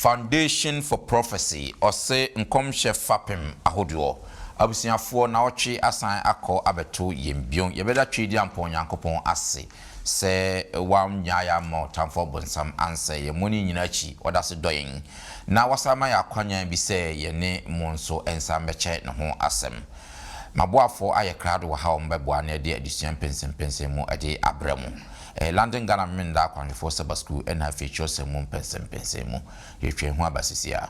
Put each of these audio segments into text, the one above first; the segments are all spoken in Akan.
Foundation for Prophecy or say nkomhye fapem ahodoɔ abusiafo na ɔtwe asan akɔ abeto yembion yebeda twedi ampon yankopon ase se wam nyaaya ma tamfo bonsam anse ye moni nyina chi oda se doyin na wasama ya kwanya bi se ye ne monso ensam beche ne ho asem maboafo aye krado wa ha ombeboa na de adusian pensem mu ade abremu London Ghana minda kwanfo Sabbath school and have feature sem pensem mu yetwe ho abasisia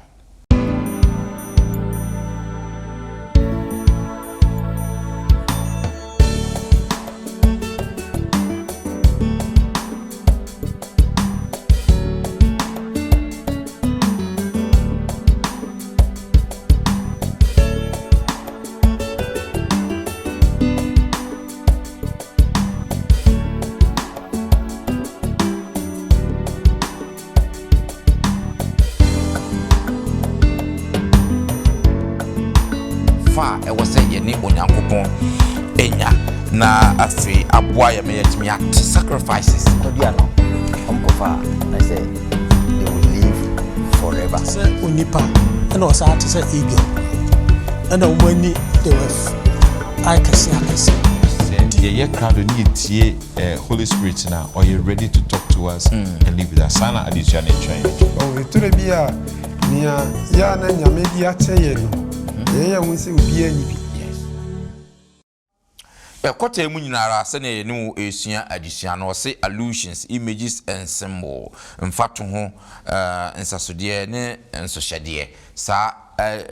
na afi aboa ya meyetimi at sacrifices odia no omkofa na say they will live forever say onipa and also at say ego and omani they were I can see ye crowd ni tie Holy Spirit now or you ready to talk to us and live with us sana addition train oh to be a nia ya na nyame bi akyeye no ye ya hu se obi ani Ekota emu nyinara se na enu esua adisua no se allusions images and symbol mfato ho nsasode ne nsohyede sa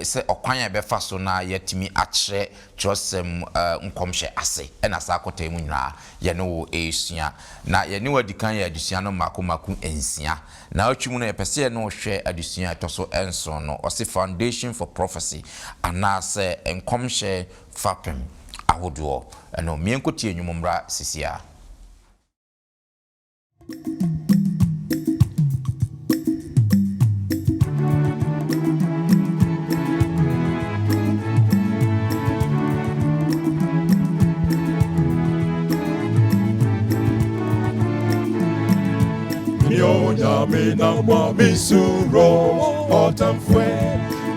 se okwan be fa so na yatimi akire trosem nkomhye ase na sa akota emu nyinara ye no esua na ye ne wadikan ya adisua no makomaku ensia na atwimu no yepese no hwe adisua toso enso no o se Foundation for Prophecy ana se nkomhye fapem ahodoɔ ɛno mienkotie enyumombra sisia Minyonya mina mwamisuro otamfwe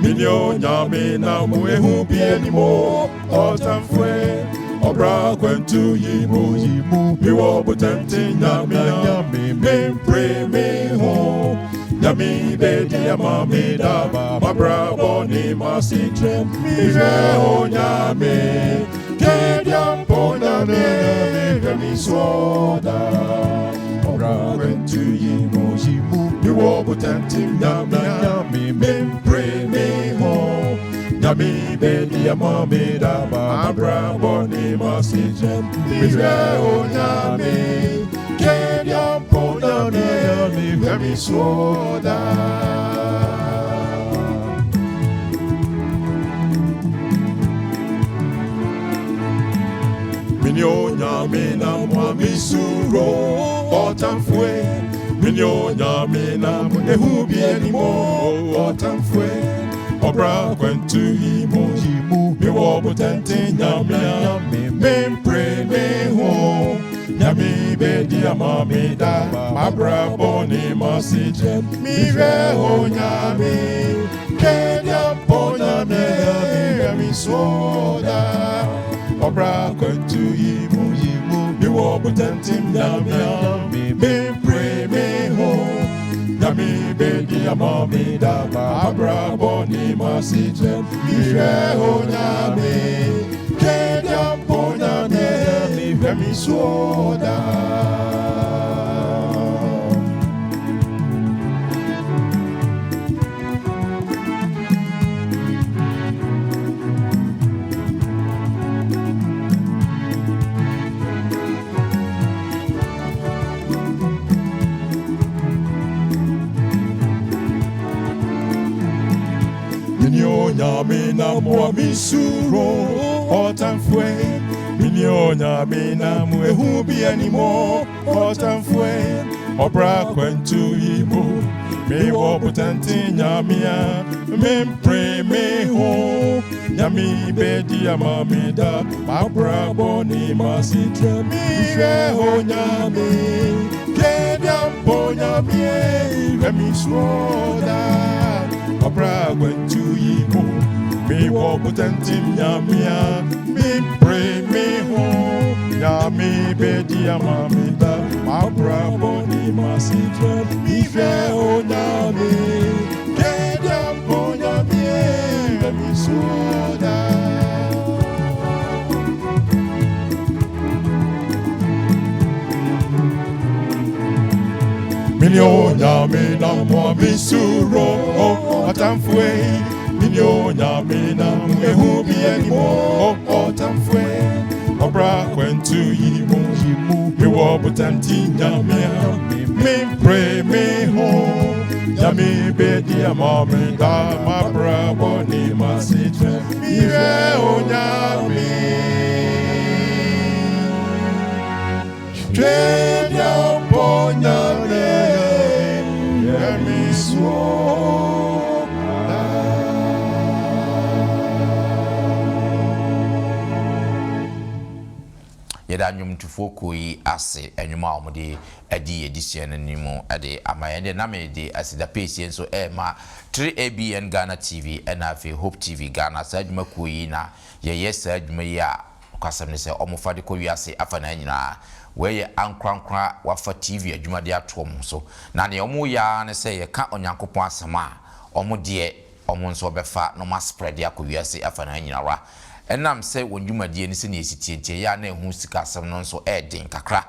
Minyonya mina muehu bienimo otamfwe Obra kwentu yimu Miwo butenti nyami Mimpre miho Nyami bedi ya mami daba Mabra boni masitre Mire o nyami Kedia mpona Mire miswoda Obra kwentu yimu Miwo butenti nyami Mimpre miho Nyami bedi ya mami daba Abra boni masijen Mire o nyami Kedia mpona nyami Vemi soda Minyo nyami na mwami suro Otamfwe Minyo nyami na mwehu bienimo Otamfwe Obra kwentu yimu Miwo butenti nyami Mimpre miho Nyami bedi ya mami da Mabra boni masije Mire ho nyami Kedia mpona Mire soda Obra kwentu yimu Miwo butenti nyami Mimpre miho Nyami bedi ya mami daba Abra boni masije Mire ho nyami Kedia mpona nyami Vemi soda Nyami na mwami suro otamfwe Minyonya mina mwehu bienimo otamfwe Obra kwentu yimu Miwo butenti nyamia Mimpre miho Nyami bedi ya mamida Abra boni masitre Mire ho nyami Kediampo nyamie remi swoda Obra went to Yimo Me walk with antim nyamia Me pray me home Nyami bedi amamida Mabra boni masitra Ife o nyami Kediampo nyamie remi swoda Minyonya mina mwa misuro otamfwe Minyonya mina mwehubi animo otamfwe Obra kwentu yimu Miwa butanti nyamia Mi pray me home Nyami bedi amame da Mabra boni masitre Miwe o nyami Kenya ponyame Yeda nyum tufo koyi ase enwuma a omode adi edisia nanimu ade amayende na mede asida page enso ma 3ABN Ghana TV na afi Hope TV Ghana sa adwuma koyi na ye sa adwuma yi a kwasam ne se omofade ko wiase afa na nyina weye ankrankra wafa TV adwuma de atom so na ne omo ya ne se ye ka onyankopon asema omo de omo nso befa no ma spread ya ko wiase afa na nyina wa enam se wondwumadie ne se ne esitientie ya na ehu sika asem no nso edin kakra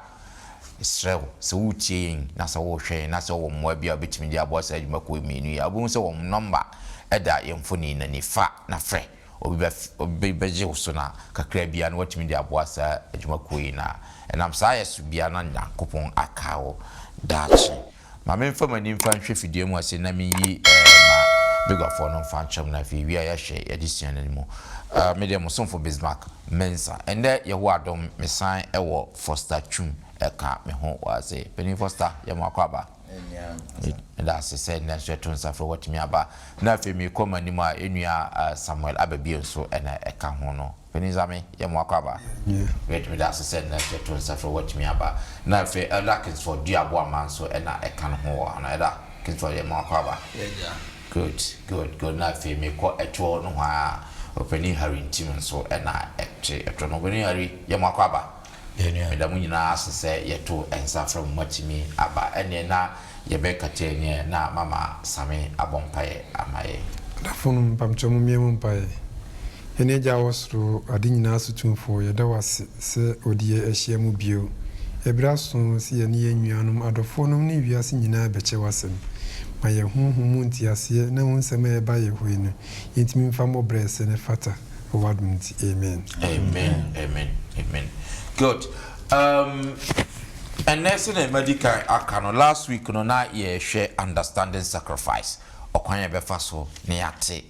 Israel se wutie yin na se wo hwe na se wo mmoa bia betimi de abo sa adwuma ko menu ya obo se wo number eda yemfoni na nifa na fre obi beje so na kakra bia na watimi de abo sa adwuma ko na enam sa yesu bia na nyankopon akawo dachi ma memfa mani mfa nhwe fidie mu ase na meyi ma bigafo no mfa ncham na fi wi ya hwe edisian animu medium somfo Bismarck mensa ende yeho adom mesan ewo Foster Chum eka me ho wase Penny Foster ya makwaba da se se na sweton safro watimi aba na fe mi koma ni ma enua Samuel ababie nso ena eka ho no Penny zame ya makwaba wait me da se se na sweton safro watimi aba na fe lakins for diabo amanso ena eka ho na eda kins for ya makwaba good na fe mi ko eto no ha Openi Harry Timon so ena eto no beni Harry ya makwaba da mu nyina asese yeto ensa from matimi aba ene na yebeka tenye na mama same abompaye amaye da funum pamchomu miemu mpaye ene ja wosro ade nyina asutumfo yeda wase se odie ehia mu bio ebraso si ye ne yenuanum adofonum ne wiase nyina beche wasem ma ye huhumu ntiase na wonsem e ba ye hoinu yentimi mfa mobrese ne fata owadum nti amen. Good. And next in medical akano last week no na ye share understanding sacrifice okwanya befa so ne yate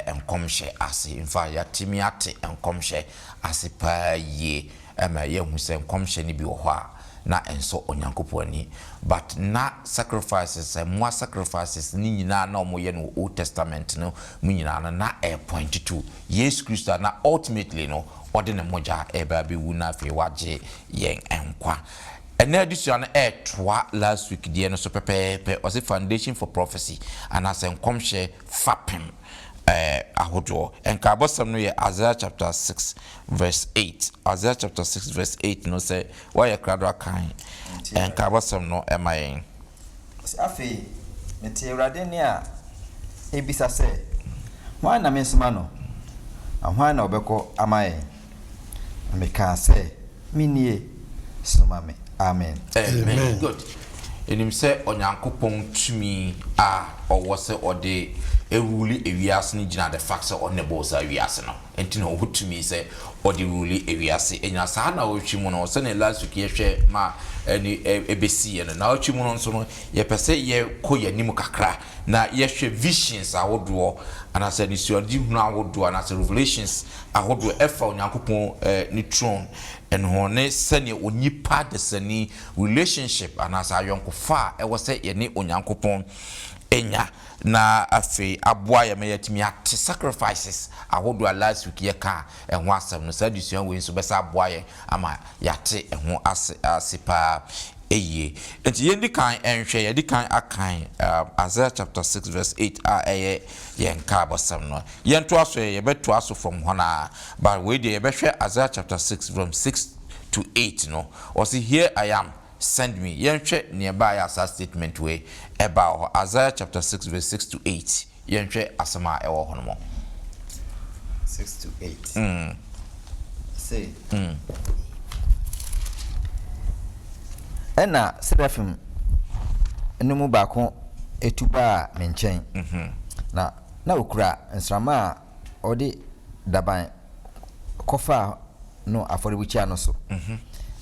enkomhye ase in fact yatimi ate enkomhye ase pa ye ye hu se enkomhye ni bi wo ho na enso onyankopon ani but na sacrifices more sacrifices ni nyina na omoye no Old Testament no mu nyina na point to Yesu Christ na ultimately no ordinary moja eba be wu na fe waje yen enkwa ena edition toa last week die no so pepepe was a foundation for prophecy and as enkomhye fapem ahodo enka bosam no ye Isaiah chapter 6 verse 8 Isaiah chapter 6 verse 8 no say why ye krado kan enka bosam no emayen afi meti urade ne a ebisa se wa na mesoma no ahwan na obeko amayen meka se minie soma me amen good enim se onyankopon tumi a owo se ode ewuli ewiase ni gina the fact se on the boss ewiase no enti no hotumi se ode ruli ewiase enya sa na otwi mu no se ne last week ye hwe ma eni ebesi ye na otwi mu no nso no ye pese ye koyanim kakra na ye hwe visions awodo anase ni suadi hunu awodo anase revelations awodo efa onyankopon ni throne en hone sene onipa de sani relationship anase ayonkofa e wo se ye ni onyankopon enya na afi aboa ya meyatimi ate sacrifices ahodo last week ye ka enho asem no sadisuan we nso besa aboa ye ama yate enho asipa eye enti yendi kan enhwe yedi kan akan Isaiah chapter 6 verse 8 yenka bosam no yento aso yebeto aso from hona but we dey yebehwe Isaiah chapter 6 from 6 to 8 no or see here I am send me yenhwe nearby as a statement way about Isaiah chapter 6 verse 6 to 8 yenhwe asama ewo hono mo 6 to 8 say ena seraphim enemu baako etuba menchen na okura nsrama a odi daban kofa no aforibuchi no so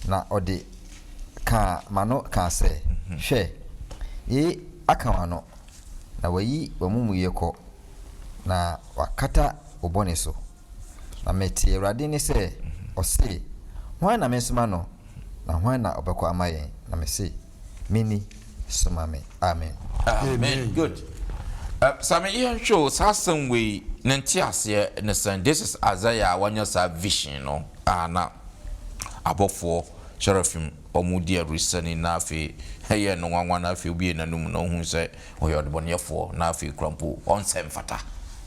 na odi ka mano ka se hwe yi aka no na wayi wamumu yeko na wakata obone so na meti Awurade ni se ose hwan na mesoma no na hwan na obeko amaye na mesi mini sumame amen amen good Same here show some way nantiase ne san this is Isaiah wanya sa vision no na abofo cherubim omudi arisani na afi heye no nwanwa na afi obi na num no hu se oyodbonefo na afi krampo onsem fata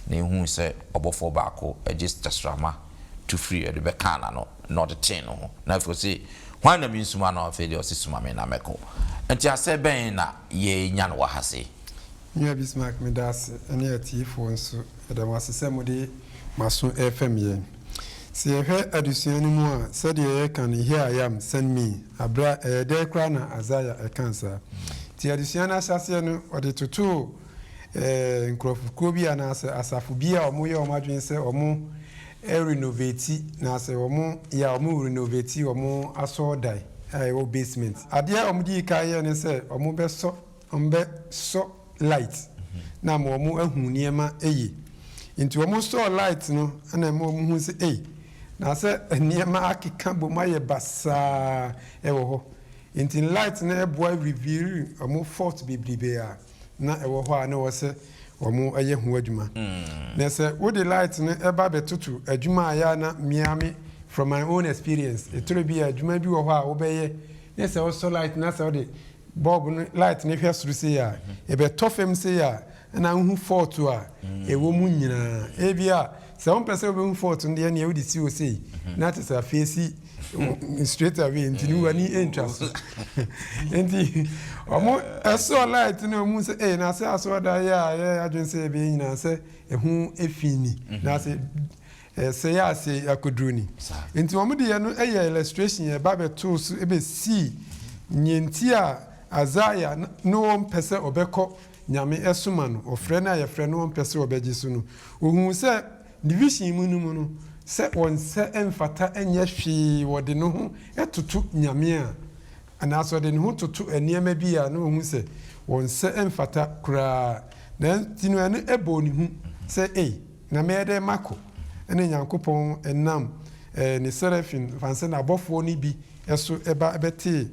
na hu se obofo baako just strama to free the bekana no not the tin no na afi se hwan na minsuma na afi de osisuma me na meko enti ase ben na ye nya no wahase Nya Bismarck medas ene atifo nso da wasesem de maso FM ye se yehwe adusuani mu a sade ye kan here I am send me abra de kra na Isaiah ekansa ti adusuani asase no ode toto nkrofukro bi anase asafo bi a omo ye omo adwen se omo renovate na se omo ya omo renovate omo aso dai o basement ade omo di kai ye ne se omo be so light na mo mu ahu niema eyi nti wo mo so light no na mo hu se na se niema akeka bo maye basa ewo ho nti light na eboa reveal omo fault biblibe a na ewo ho a na wo se wo mo aye hu adwuma na se wo the light na eba betutu adwuma aya na miami from my own experience etoro bi adwuma bi wo ho a wo beye na se wo so light na se wo the Bob light ne hwe suru se ya e be tofem se ya na hu fort a e wo mu nyina e bia se won pese wo be hu fort nde ne e wodi si o sei na te sa face straight away nti ni wani entrance nti omo eso light no mu se na se aso da ya adwen se be nyina se e hu efini na se se ya se akodroni nti omo de no e illustration e ba be tools e be see nyenti a Isaiah no pese obeko nyame esuma no ofre na ye fre no pese obeji so no ohun se division mu no se won se emfata enye hwi wode no ho etoto nyame a ana so de no ho toto eniema bi a no ohun se won se emfata kura na tinu ene ebo ni hu se na me de mako ene nyankopon enam ni serafin fanse na abofo ni bi eso eba ebeti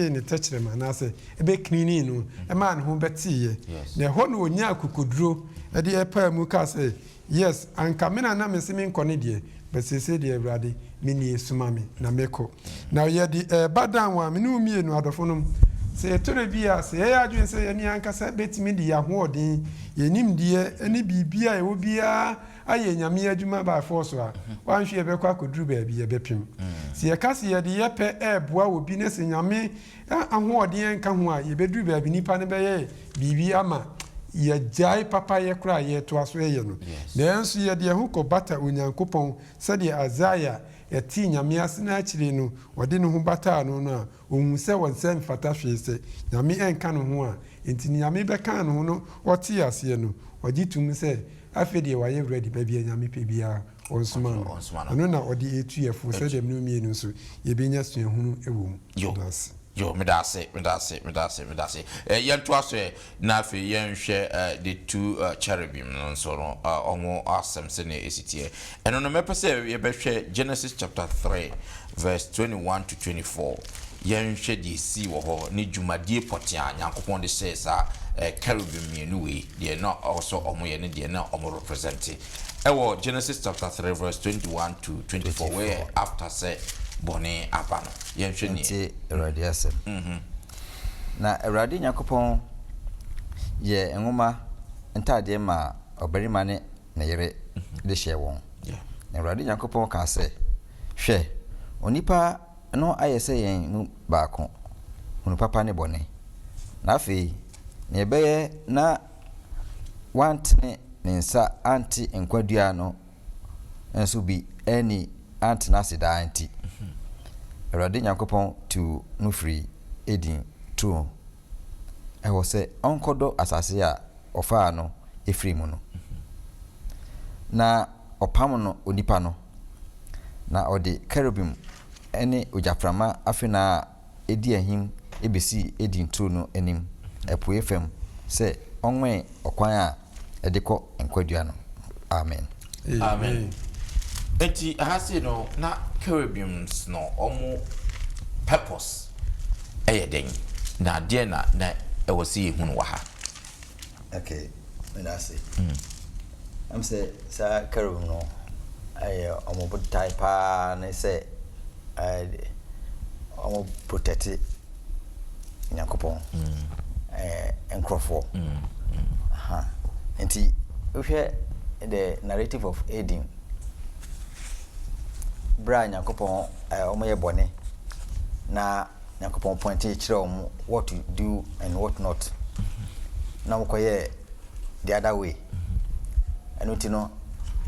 ni techrema na se ebe knini no e ma ne ho beti ye na ho no onya akokoduro e de epa mu ka se yes anka me na me se me nkone de be se de Awurade me ni esuma me na meko na ye di badan wa me no mie no adofo no se etore bia se ye adwen se ye ni anka se betimi di ya ho odin ye nim die eni bibia e wo bia aye nyame adwuma ba force a wan hwe be kwa koduru ba bi ye bepim se ye kase ye de ye pe eboa obi ne se nyame ahoɔden nka ho a ye beduru ba bi nipa ne be ye bibi ama ye jai papa ye kra ye to aso ye no na enso ye de ho ko bata onyankopɔn se de Isaiah eti nyame asena akire no wode no ho bata no no a ohun se won se mfata hwe se nyame enka no ho a enti nyame be kan no no wote ase no wagitum se afede wa ye ready ba bia nyame pe bia onsuma no na ode etu ye fu se dem no mie no so ye benya suahunu ewom yo me da se yento aso na afi yenhwe the two cherubim no so no omo asem se na esitie eno no mepese ye behwe Genesis chapter 3 verse 21 to 24 yenhwe di si wo ho ni dwumadie potia nyankopon de se sa cherubim mienu we de no also omo ye ne de na omo represent ewo Genesis chapter 3 verse 21 to 24 where after say bɔne aba no yɛnhwɛ ni nti awurade asɛm na awurade nyankopɔn yɛ nwoma ntadeɛ ma ɔbarima ne ne yere de hyɛ wɔn na awurade nyankopɔn ka sɛ hwɛ onipa no ayɛ sɛ yɛn mu baako hunu papa ne bɔne na afei na yɛbɛyɛ na wantene ne nsa ante nkwadua no nso bi ɛni antena ase daa nti awurade nyankopɔn tu no firi Eden tuo ɛwɔ sɛ ɔnkɔdɔ asase a ɔfaa no ɛfiri mu no na ɔpam no onipa no na ɔde cherubim ɛne ogyaframa afena a ɛdi ahim ɛbɛsi Eden tuo no anim ɛpoe fam sɛ ɔnwɛn ɔkwan a ɛde kɔ nkwadua no. Amen. Amen. Enti ahase no na cherubims no ɔmo purpose ɛyɛ den na deɛ na ɛwɔ sɛ yɛhunu wɔ ha. Okay, menase. I'm say sa cherubim no ɛyɛ ɔmo botae paa ne sɛ ɔmo protect Nyankopɔn nkurɔfoɔ. Nti wohwɛ the narrative of Eden bra Nyankopɔn ɔmo yɛ bɔne na Nyankopɔn pointing kyerɛ ɔmo what to do and what not na ɔmo kɔyɛ the other way ɛno nti no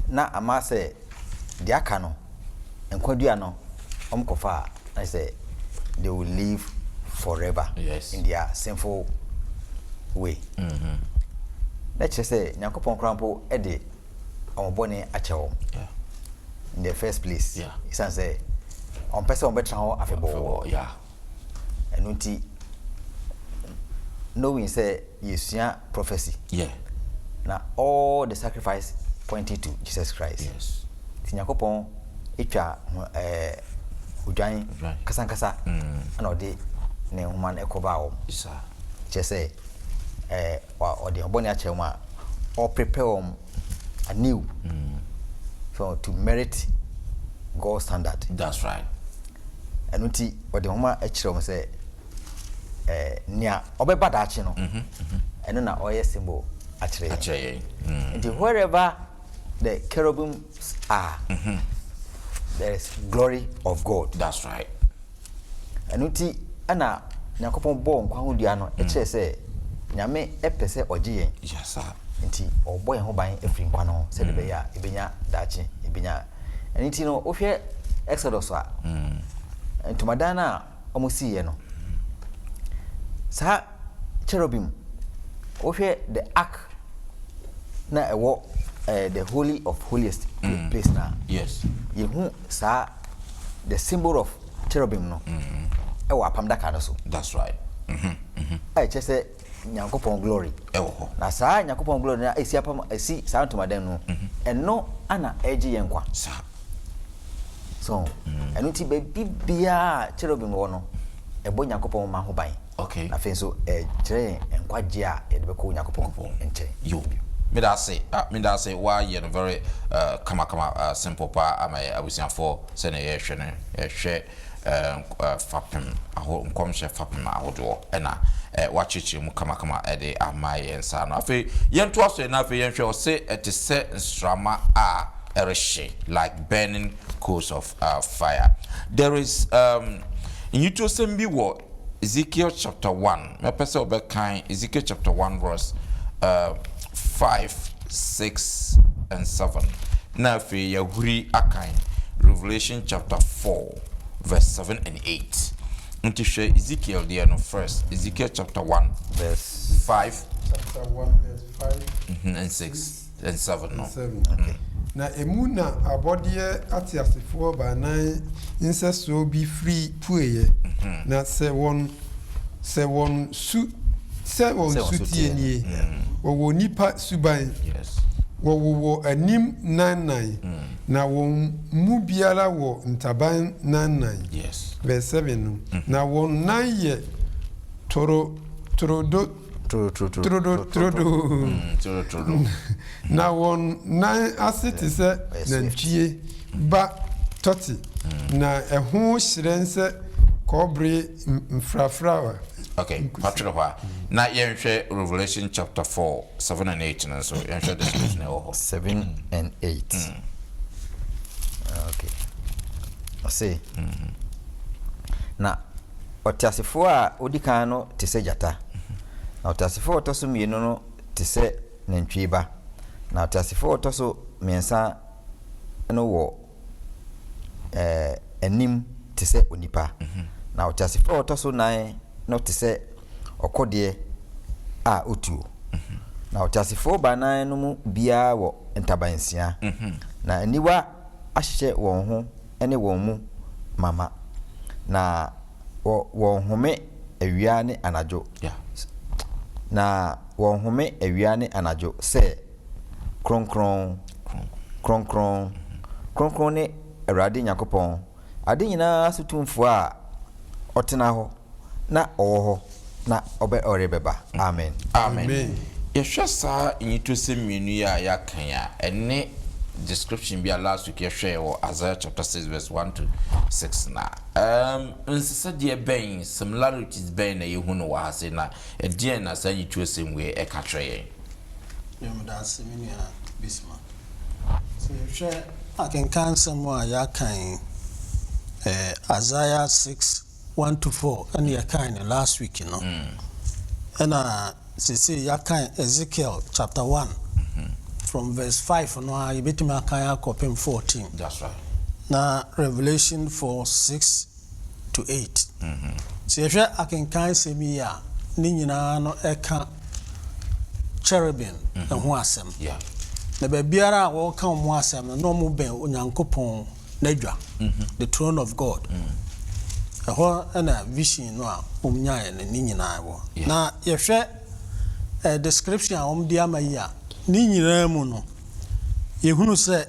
na ama sɛ deɛ aka no nkwadua no ɔmo kɔfa na sɛ they will live forever in their sinful way. Na kyerɛ sɛ Nyankopɔn korampo ɛde ɔmo bɔne akyɛ wɔn in the first place. Isan sɛ ɔmpɛ sɛ ɔmbɛtena hɔ afebɔɔ. Ɛno nti knowing sɛ yɛsua prophecy na all the sacrifice pointing to Jesus Christ. Nti Nyankopɔn etwa odwan kasankasa ana ɔde ne nhoma no ɛkɔbaa wɔn. Kyerɛ sɛ ɔde ɔbɔne akyɛ wɔn a or prepare them anew so to merit God's standard. That's right. And uti ɔde homa ɛkyerɛ wɔn sɛ nea ɔbɛba daakye no ɛno na ɔyɛ symbol akyerɛ yɛn. And wherever the cherubims are there is glory of God. That's right. And uti ana Nyankopɔn bɔ nkwa ho dua no ɛkyerɛ sɛ nyame ɛpɛ sɛ ɔgye yɛn. Yes sir. Nti ɔbɔ yɛn ho ban ɛfiri nkwa no sɛ de bɛyɛ a ɛbɛnya daakye ɛbɛnya. And nti no wohwɛ Exodus a ntomadan a ɔmo siiɛ no saa cherubim wohwɛ the ark na ɛwɔ the holy of holiest place na yɛhu saa the symbol of cherubim no ɛwɔ apam daka no so. That's right. Ɛkyɛ sɛ Nyankopɔn glory ɛwɔ hɔ na saa Nyankopɔn glory na esi apam esi saa ntomadan no ɛno ana ɛgye yɛn kwa so ɛno ti baabi bia cherubim wɔ no ɛbɔ Nyankopɔn ma ho ban. Okay. Na afei nso kyerɛ nkwagye a yɛde bɛkɔ Nyankopɔn nkyɛn. Yo medase wa yɛ no very kama simple pa ama abusiafo sɛ na yɛhwɛ no yɛhwɛ fapem aho nkɔmhyɛ fapem ahodoɔ ɛna wakyekye mu kama ɛde ama yɛn nsa no afei yɛnto aso na afei yɛnhwɛ ɔse ɛte sɛ nsrama a ɛrehye like burning coals of fire. There is nyitosɛm bi wɔ Ezekiel chapter 1 mepɛsɛ ɔbɛkan Ezekiel chapter 1 verse 5, 6 and 7 na afei yɛhuri akan Revelation chapter 4 verse 7 and 8 nti hwɛ Ezekiel deɛ no first Ezekiel chapter 1 verse 5 chapter 1 verse 5 and 6 and 7 no. Okay. Na emu na abɔdeɛ ate asefoɔ baanan nsɛsoɔ bi firi pueyɛ na sɛ wɔn su tie nie wɔwɔ nipa suban wɔwɔ anim nan na wɔn mu biara wɔ ntaban nan verse 7 no na wɔn nan yɛ torodo na wɔn nan ase te sɛ nantwie ba 30 na ɛho hyerɛnse kɔbre mfrafra. Okay, Patrick, now you share Revelation chapter 4, 7 and 8, and so you share description 7 and 8. Okay. I see. Na otiasifo a odika no te se jata. Na otiasifo otoso mienu no te se nantwiba. Na otiasifo otoso miensa no wo enim te se onipa. Na otiasifo otoso nan no te se okode a otuo. Na otiasifo banan no mu bia wo ntabansia. Na aniwa ahye won ho ene won mu mama. Na won home awia ne anajo. Na won home awia ne anajo se kronkron ne Awurade Nyankopɔn ade nyinaa sotumfo a ɔtena ho na ɔwɔ ho na ɔrebɛba. Amen. Yɛhwɛ saa nyito sɛ mmienu ya yɛakan a ɛne description bi a last week yɛhwɛ wɔ Isaiah chapter 6 verse 1 to 6 na nsesadeɛ bɛn similarities bɛn na yɛhu no wɔ ha se na ɛdeɛn na saa nyito sɛ mwe ɛka kyerɛ yɛn yɛmdaase me nua Bisma so yɛhwɛ akenkan sɛm a yɛakan Isaiah 6 1 to 4 and yɛkan last week you know and see yakan Ezekiel chapter 1 from verse 5 no you beti ma kan akopem 14. That's right. Na Revelation 4 6 to 8. So you hwe akenkan semi a ni nyina no eka cherubim ho asem. Yeah. Na ba biara wo kan mo asem no mo ben onyankopon nadwa. The throne of God. Ho na vision no a omnyae ni nyina wo. Na ye hwe description a di amayi a ni nyina mu no yehunu se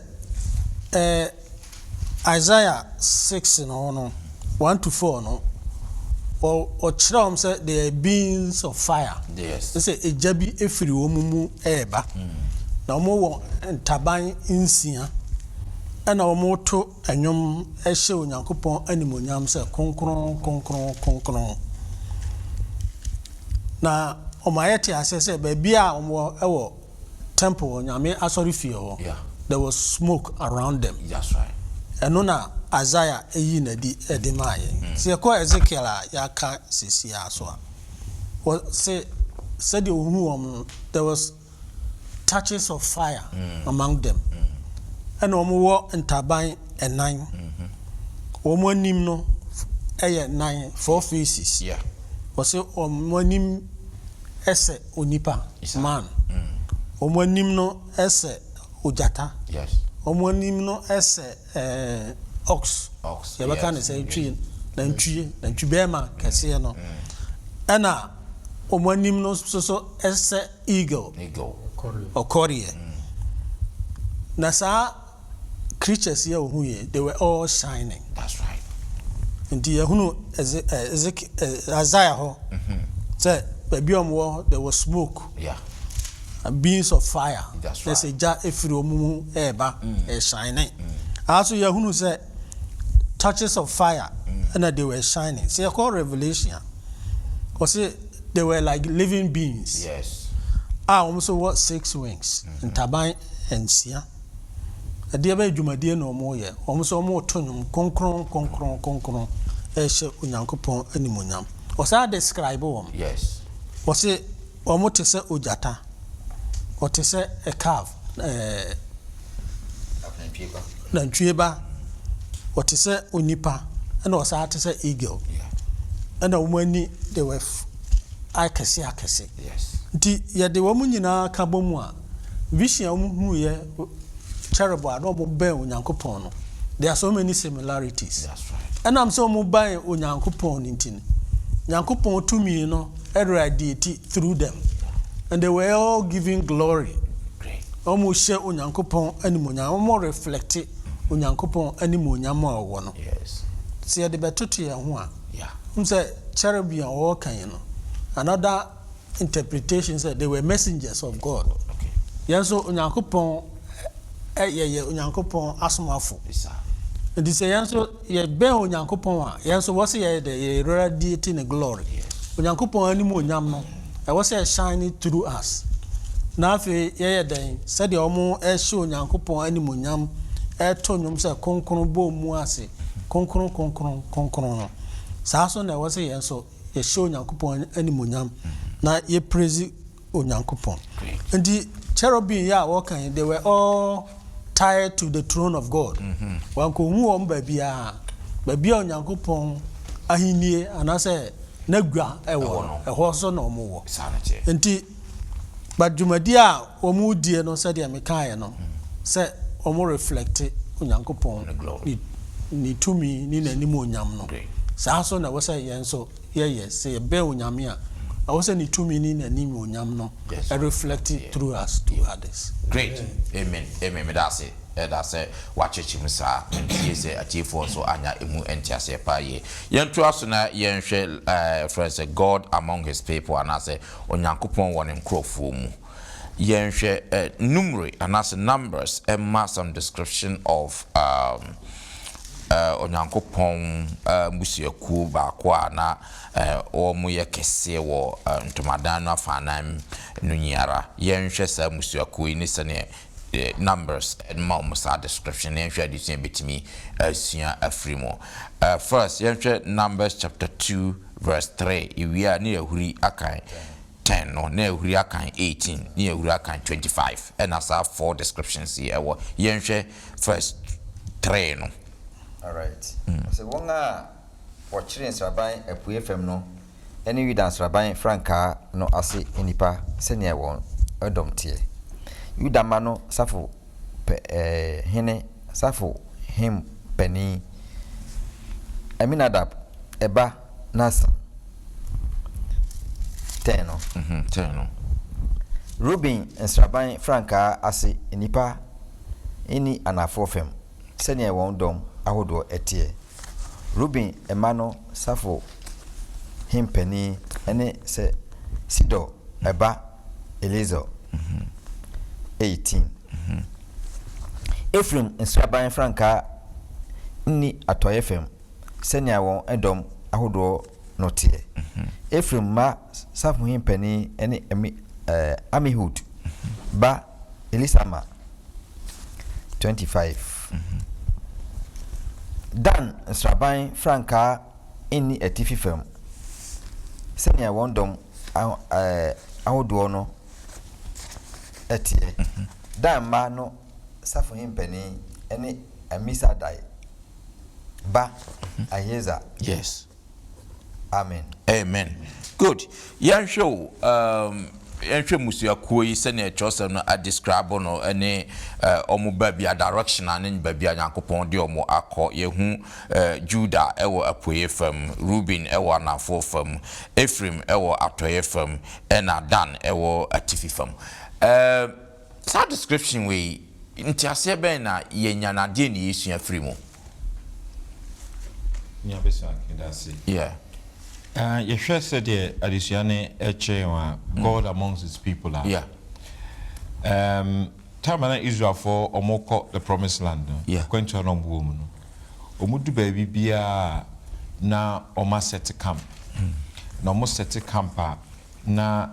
Isaiah 6 no 1 to 4 no or chrom say there are beings of fire. Yes. They say ejabi efiri omumu eba. Na omo wo ntaban nsia ana omo to anwom ehye onyankopon animonyam se konkron. Na omayete asese ba bia omo ewo temple onyame asori fie ho. Yeah. There was smoke around them. That's right. Eno na Isaiah eyi na di edemaye. Se ko Ezekiel a yaka sisia so a. Well, say said you there was touches of fire among them. And omo wo ntaban enan. Omo anim no eye 9 4 faces. Yeah. Was say omo anim ese onipa man. Omo anim no ese ojata. Yes. Omo anim no ese ox. Ya baka ne say twi na ntwi bema kese no. Ana omo anim no so ese eagle. Okorie. Na sa creatures here who they were all shining. That's right. And the Isaiah ho said baby there was smoke. Yeah. And beams of fire. That's right. There's a jar if you eba shining. Also Yahunu said touches of fire and they were shining. See, I call Revelation. Because they were like living beings. Yes. Also what 6 wings and taban and sia. A dear by Jumadie no more ye. Almost more tonum concron. Eshe unyankopon animonyam. Was I describe one? Yes. Was it almost to say ujata? Or to say a calf? Nantwieba. What to say unipa? And was I to say eagle? Yeah. And a woman they were I can see. Yes. Ya de woman nyina ka bomu a vision hu ye cherub a no be onyankopon no. There are so many similarities. That's right. And I'm so mobile onyankopon ntin. Nyankopon to me no radiate through them. And they were all giving glory. Great. Almost share onyankopon animonyam, almost reflect onyankopon animonyam a wo no. Yes. See the betutu ye ho a. Yeah. Say cherubim all kan no. Another interpretation said they were messengers of God. Okay. Yes, so onyankopon onyankopon asomafo. nti sɛ yɛn nso yɛbɛn onyankopɔn a yɛn nso wɔ sɛ yɛyɛ dɛ yɛradiate ne glory onyankopɔn anim onyam no ɛwɔ sɛ shine through us na afei yɛyɛ dɛn sɛdeɛ ɔmo ɛhyɛ onyankopɔn anim onyam ɛto nnwom sɛ kronkron bɔ mu ase kronkron no saa so na ɛwɔ sɛ yɛn nso yɛhyɛ onyankopɔn anim onyam na yɛpraise onyankopɔn nti cherubim yɛ a wɔkan they were all tied to the throne of God wankohu wɔn baabi a onyankopɔn ahennie anasɛ n'agua ɛwɔ ɛhɔ so na ɔmo wɔ nti badwumadi a ɔmo die no sɛdeɛ mekaeɛ no sɛ ɔmo reflect onyankopɔn ne tumi ne n'anim onyam no saa so na ɛwɔ sɛ yɛn nso yɛyɛ sɛ yɛbɛn onyame a ɛwɔ sɛ ne tumi ne n'anim onyam no reflect through us to others. Great. Amen. That's it. Watch it, Chimsa. Yes, a chief also Anya Emu Entiase Paye. Yen trust na yen shall friends God among his people, and I say Onyankopon one in Crowfoom. Yen share numerary and as numbers and some description of Onyankopon Musiaku Bakwa na or Muya Kese or Tomadano Fanam Nunyara. Yen share Musiaku in this numbers and almost our description and share this bit me as a free more. First, Numbers chapter 2, verse 3. We are near Huri Akai 10 or near Huri Akai 18, near Huri Akai 25. And as our 4 descriptions here, Yenshe first 3. No. All right. So, one watching Rabbi a PFM no, any dance Rabbi Franca no asi inipa senior one, a dom tier. Yudamano safo hene safo him penny Aminadab eba nasa 10 Rubin nsraban franka ase nipa ini anafo fem sene won dom ahodo etie Rubin emano safo him penny ene se sido eba Elizo 18 Ephraim nsraban franka ni atoye fem senia won edom ahodo notie Ephraim ma safu himpani ene Amihud ba Elisama 25 Dan nsraban franka ni atifi fem senia won dom ahodo no etie Dan ma no safu himpani ene Amisadai ba Ayeza. Yes. Amen. Amen. Good. Yan show Musiaku yi sene chosen no a describe no ene omo babia direction and babia Nyankopon de omo akọ yehu Judah ewo apoye fam, Reuben ewo anafo fam, Ephraim ewo atoye fam, ena Dan ewo atifi fam. That description we nti ase ben na yenya na de ne Yesu afiri mu. Nya besa that's it. Yeah. You sure said the addition God amongst his people are. Yeah. Time Israel for omoko the promised land. Yeah. Going to an woman. Omudu baby bia na oma set camp. Na almost set camp na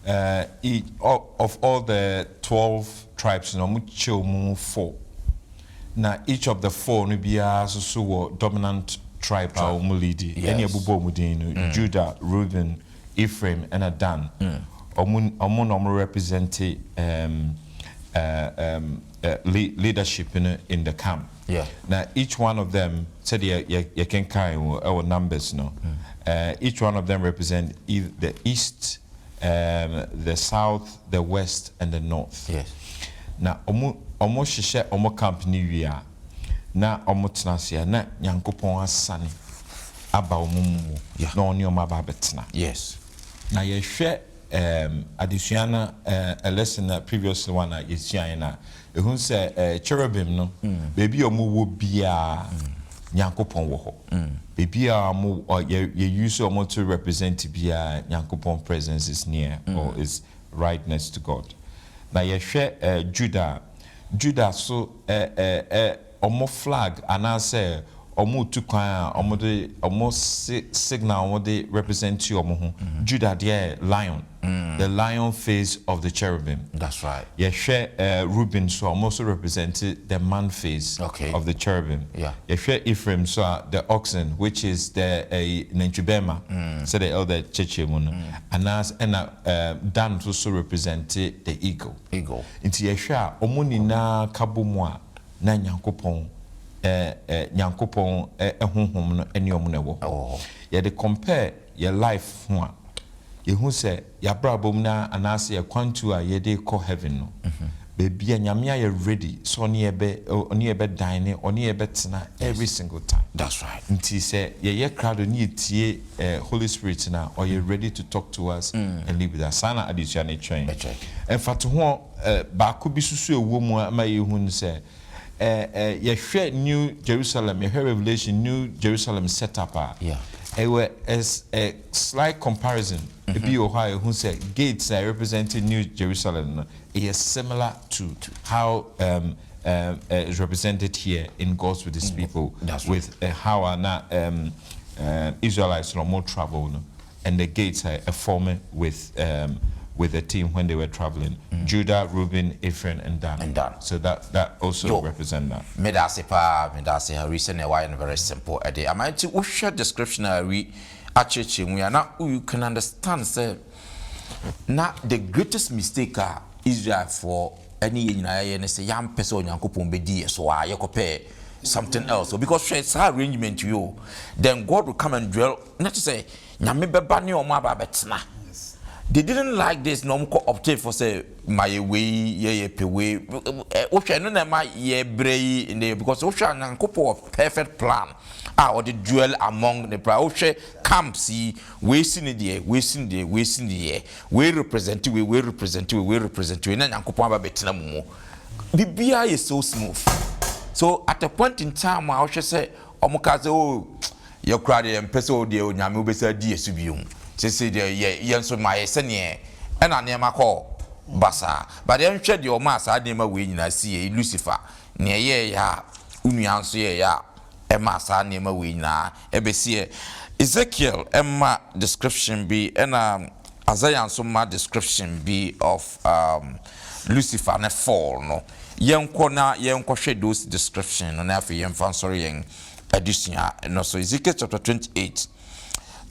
of all the 12 tribes no mucho 4. Na each of the 4 no bia so dominant tribe or mulidi any abubo mudin Judah, Reuben, Ephraim and Dan omun represent leadership in the camp. Yeah. Now each one of them said you can carry our numbers no. Each one of them represent either the east, the south, the west and the north. Yes. Now omo shishe omo camp ni wia na omotnasia na Nyankopon asane aba omumu na oni omaba betna. Yes. Na ye hwe adisuana a lesson previously one yesian na ehun se cherubim no baby omu wo bia Nyankopon wo ho baby amu ye use omo to represent bia Nyankopon presence is near or is rightness to God. Na ye hwe Judah so omo flag and I say omo tu kwan omo signal omo they represent you omo Judah there lion the lion face of the cherubim. That's right. Yeah, share Reuben so also represented the man face of the cherubim. Yeah. Yeah, share Ephraim so the oxen, which is the Nenchubema, so the elder Chechemun, and as Dan also represented the eagle. Eagle. Into yeah, share omuni na kabumwa na nyankopon nyankopon ehunhum no eni omunewo. Oh. Yeah, they compare your life one. You say ya brabom na anase ya kwantu a ye de call heaven no baby anyame ya ready so oni ebe dine oni ebe tena every single time. That's right. Nti say ye crowd oni tie Holy Spirit na or you ready to talk to us and live with us. Sana addition train and fatu ho ba ko bi susu ewo mu ma ye hu say ye hwe New Jerusalem, ye hwe Revelation New Jerusalem set up as a slight comparison. Be Ohio who said gates representing New Jerusalem is similar to how is represented here in God's with His people. That's with how Israelites no more travel and the gates are forming with the team when they were traveling. Judah, Reuben, Ephraim, and Dan. So that also represent that. Medase recently why very simple a day. I might to share description actually we are now you can understand say now the greatest mistake Israel for any say young person Yankopon bedi so I compare something else because it's arrangement to you then God will come and dwell not to say nyame beba ne o ma ba betena. They didn't like this no ko obtain for say my way ye pe way no na ma ye brei in there because Yankopon perfect plan or the duel among the prayer camps we seen the we represent we na Yankopon ba betina mu bibia is so smooth. So at a point in time I should say omukaze oh your crowd and person de onyame obesa di esubium say the yenso my sene and an nema call basa but then shed your mass I nema we nyina see Lucifer near ye ya unuanso ye ya Emma sa nema we nyina ebesie Ezekiel Emma description be and Isaiah so ma description be of Lucifer na fall no yenko share those description no na afi yemfa sorry yen addition no so Ezekiel chapter 28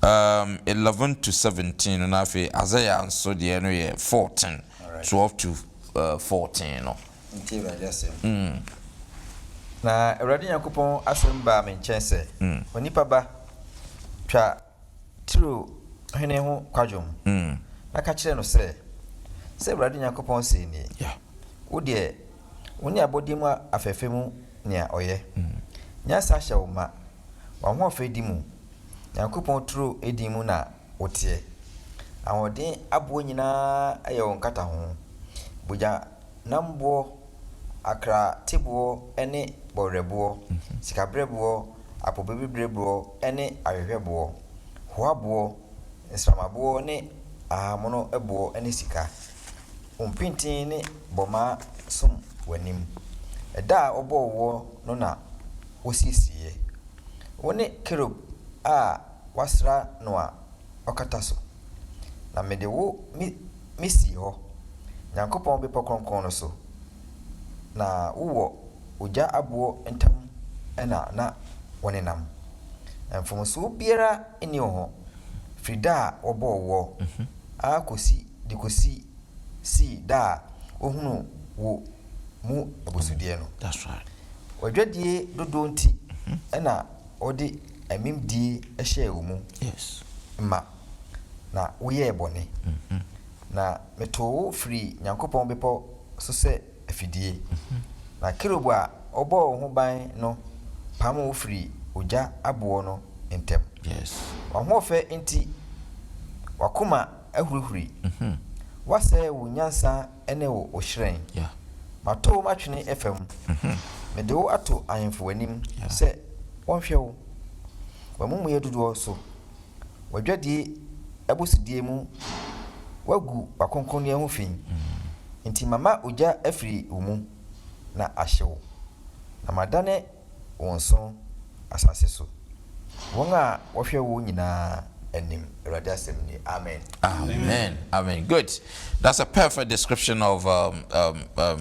11 to 17 and afi Isaiah so the no 14 12 to 14 no na Awurade Nyankopɔn asɛm ba me nkyɛn sɛ onipa ba twa tiro hene ho kwadwom na ka kyerɛ no sɛ Awurade Nyankopɔn sɛ ni wo de wo ne abɔde mu afɛfɛ mu nea ɔyɛ nyasa hyɛ wo ma wa ho afɛ di mu Nyankopɔn tiro edi mu na wotie ahoden abo nyinaa ɛyɛ wo nkata ho boja nambo akra tebo ene borebo sikabrebo apobebrebo ene ahwehwebo hoabo nsramabo ne ahamono ebo ene sika umpintin ne boma sum wanim eda obowo no na osiesie woni kerub a wasra no a okataso na mede wo misi ho Nyankopɔn bepo kronkron no so na wo oja abo entam na wonenam mfomso biara eni ho frida obowo akosi dikosi si da ohunu wo mu abosudie no. That's right. Odwadie dodo nti na odi amimdie ehye wo mu. Yes. Ma na woye bone na meto free Nyankopɔn bepo so se afidie na kerubu a obo ho ban no pamo free oja abo no entem. Yes. Wa ho fe nti wakoma ahurihuri wase wo nyansa ene wo ohyiren. Yeah. Mato matwene FM mede wo ato ahemfo wanim se wonhwe wo wamumu yedudo so wadwadie abosudie mu wagu wakonkon ho fin nti mama oja afiri umu na ahyew na madane wonso asase so wonga wohwe wo nyina anim Awurade asem ni amen. Amen. Good. That's a perfect description of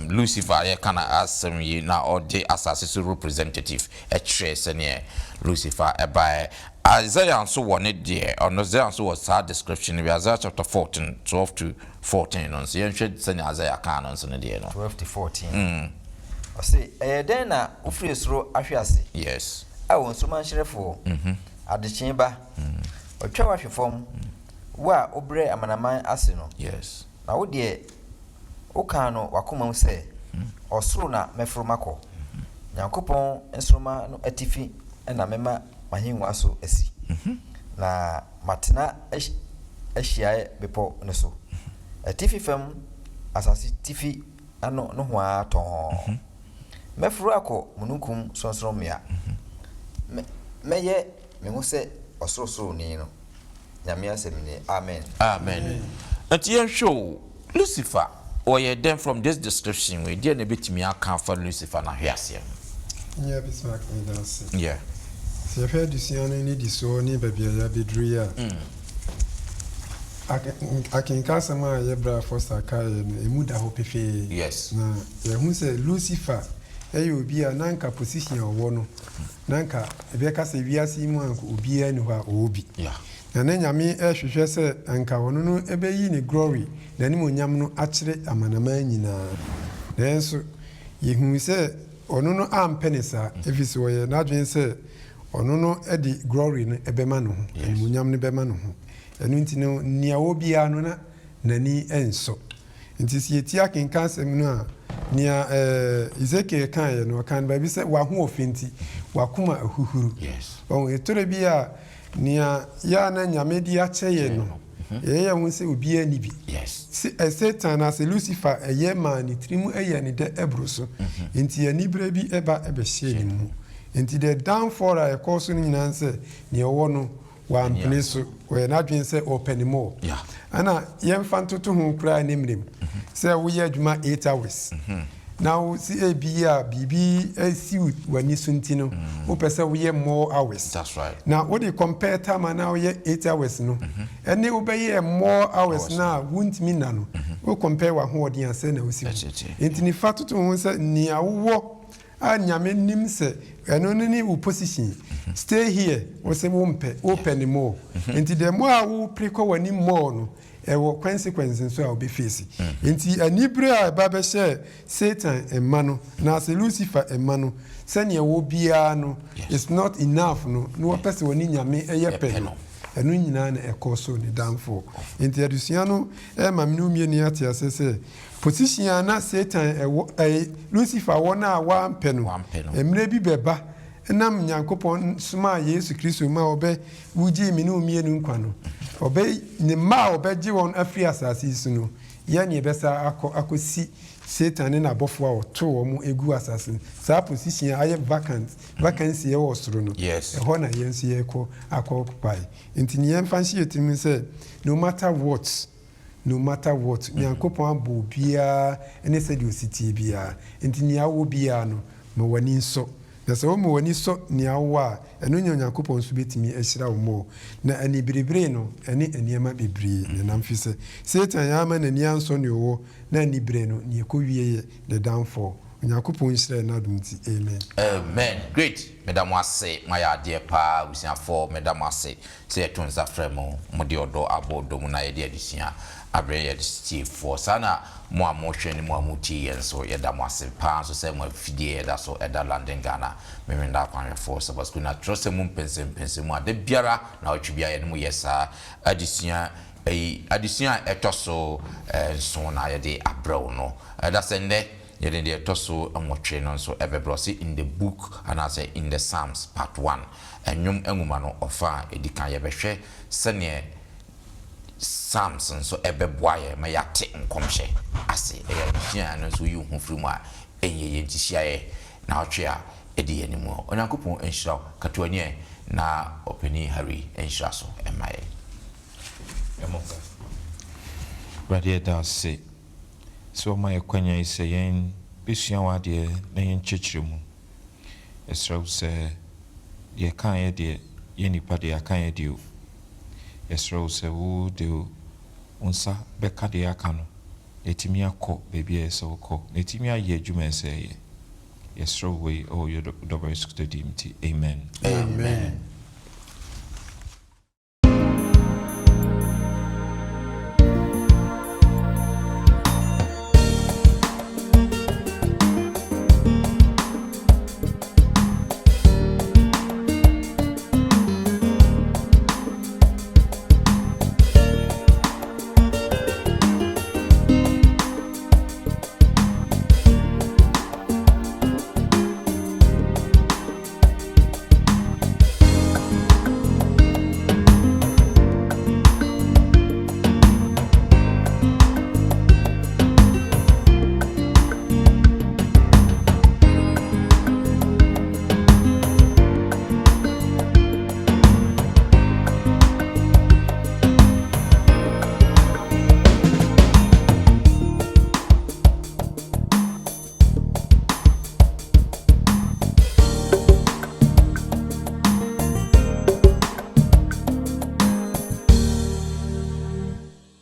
Lucifer. Yeah, kind of asem you now or the asase representative a trace and Lucifer by Isaiah so one it there or Isaiah so was that description in Isaiah chapter 14 12 to 14 on so you should send Isaiah canon so there no 12 to 14 I say den na ufiri soro ahwease yes a won so man hyerefo adechen ba otwa wahwe fom wa obre amanaman ase no yes na wo de wo kan no wakomam se osoro na mefromako Nyankopɔn nsroma no atifi na mema mahinwa so asi na matena ahia bepo ne so atifi fam asase tifi ano no ho aton mefro akɔ mununkum sonsromia meye me ho se osoro ni no nyame asem ni amen. At your show Lucifer or you then from this description we didn't bit me account for Lucifer na hwase. Yeah, Bismarck me that's. Yeah. So if you do see any diso ni baby ya bedru I can cast my yebra foster car emu da ho pefe. Yes. Na ye hu say Lucifer obi a nanka position owo no nanka ebe ka se wiase mu anko obi ani ho a obi. Yeah. Na nyame hwehwe se anka wono no ebe yi ne glory na ni monyam no akire amanama nyina. Nenso ye hu se ono no ampenisa efisi wo ye na dwen se ono no edi glory no ebema no ho monyam no bema no ho enu nti no nia obia no na nani enso nti si eti akenka asem no a nia Ezekiel kan ye no kan ba bi se wa ho ofenti wakuma ahuhuru on etore bi a nia ya na nyame di ache ye no ye hu se obia ni bi Satan as Lucifer eye man ni trimu eye ni de ebroso nti ani bra bi eba ebehye ni mu nti the downfall a cause ni nyina se ne ewo no wa mpene so we na dwen se open more ana yemfa ntoto ho kra ni mrem se wo ye adwuma 8 hours now see a bibi see wani sunti no wo pese wo ye more hours. That's right. Now what you compare time now ye 8 hours no and they obey ye more hours now won't mean no wo compare wa ho odi anse na wo si enti ni fatu to ho se ni awo anyame nim se eno ni wo position stay here wo se wo mpe open more enti the more wo preko wani more no ewo consequences so a obi face enti anibre a ba be share Satan emano na se Lucifer emano se ne wo bia no it's not enough no person woni nyame eye pe no enu nyina na ekoso ni damfo enti adusua no ma menu mie ni ate asese position na Satan Lucifer wona wa mpe no emre bi beba nam Nyankopɔn suma Yesu Kristo ma obe wuji mi no mie nu nkwa no obe ne ma obe ji won afri asase su no ya ne besa akosi Satan na bofo a oto wo mu egu asase sa position aye vacancy e wo soro no ho na yensu ye ko akokupai enti ne yemfa hye yetimi se no matter what Nyankopɔn abo bia ene se di ositi bia enti ne awo bia no ma wani nso na so mo wani so ni awa eno Nyankopɔn so betimi ahyira wo mo na ani biribre no ene eniema bebre na namfise Satan ya ma na ni anso ne wo na ani bre no ne ekowie the downfall Nyankopɔn hyira na dumti amen. Great. Madam wase my dear pa usia for madam wase say tunza fremo mo de odo abodo mu na ye de adisia abre ye de for sana mo amohwe ni mo amuti ye so ye da mo ase pa so say mo fidie da so eda London Ghana me nda kwan for so basku na trust mu pense mu ade biara na otwibia ye no yesa adisia etoso so na ye de abro no da sende ye de etoso amotwe no so ebebrosi in the book and I say in the Psalms part 1 enwum enwuma no ofa edikan ye behwe sene Psalms so ebeboaye ma yate nkomhye ase eya no so yu hu frimu a enye ntihia ye na otwe a edi animu onyankopon enhira katoanie na openi Harry enhira so emaye emoka radio da se so my kwanya ise yen besua wade na yen chechiremu yɛsrɛ wo sɛ deɛ ka yɛ deɛ yɛ nipa deɛ aka yɛ deɛ o yɛsrɛ wo sɛ wo de wo nsa bɛka deɛ aka no ɛtumi akɔ baabi a ɛsɛ wokɔ na ɛtumi ayɛ adwuma ɛsɛ yɛ yɛsrɛ wo wei ɔwɔ yɛ dɔbɔ sukutɔ dim nti amen Amen.